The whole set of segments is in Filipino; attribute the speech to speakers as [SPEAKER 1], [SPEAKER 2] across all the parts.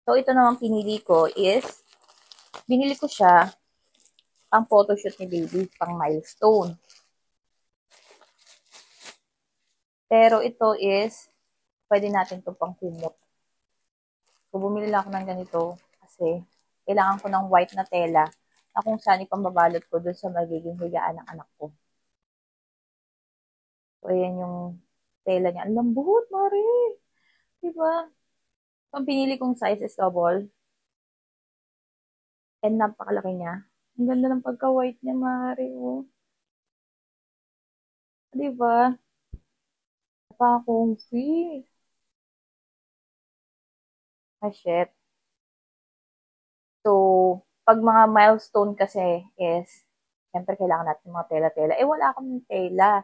[SPEAKER 1] So, ito naman pinili ko is, binili ko siya pang photoshoot ni baby, pang milestone. Pero ito is, pwede natin ito pang kumot. So, bumili lang ako ng ganito kasi kailangan ko ng white na tela na kung saan ipambabalot ko dun sa magiging higaan ng anak ko. So, ayan yung tela niya. Ang lambot, Mari! Diba? So, ang pinili kong size is double. And napakalaki niya. Ang ganda ng pagka-white niya, Mari. Oh. Diba? Napaka-comfy. Ah, shit. So, pag mga milestone kasi is, siyempre kailangan natin mga tela-tela. Eh, wala akong tela.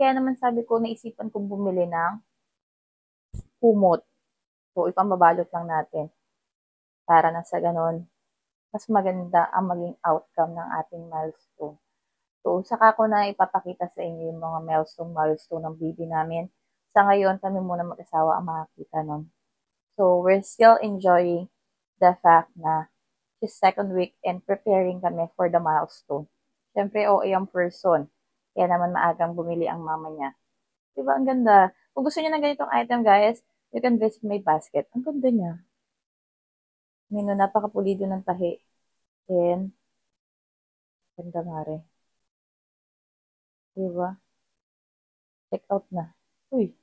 [SPEAKER 1] Kaya naman sabi ko, naisipan kong bumili ng kumot. So, ipambabalot lang natin para na sa ganon, mas maganda ang maging outcome ng ating milestone. So, saka ko na ipapakita sa inyo yung mga milestone ng baby namin. Sa ngayon, kami muna mag-asawa ang makakita nun. So, we're still enjoying the fact na this second week and preparing kami for the milestone. Siyempre, OA ang person. Kaya naman maagang bumili ang mama niya. Diba, ang ganda. Kung gusto niyo ng ganitong item, guys, you can visit my basket. Ang ganda niya. Nino, napakapulido ng tahi. And, ganda nga rin. Diba? Check out na. Uy,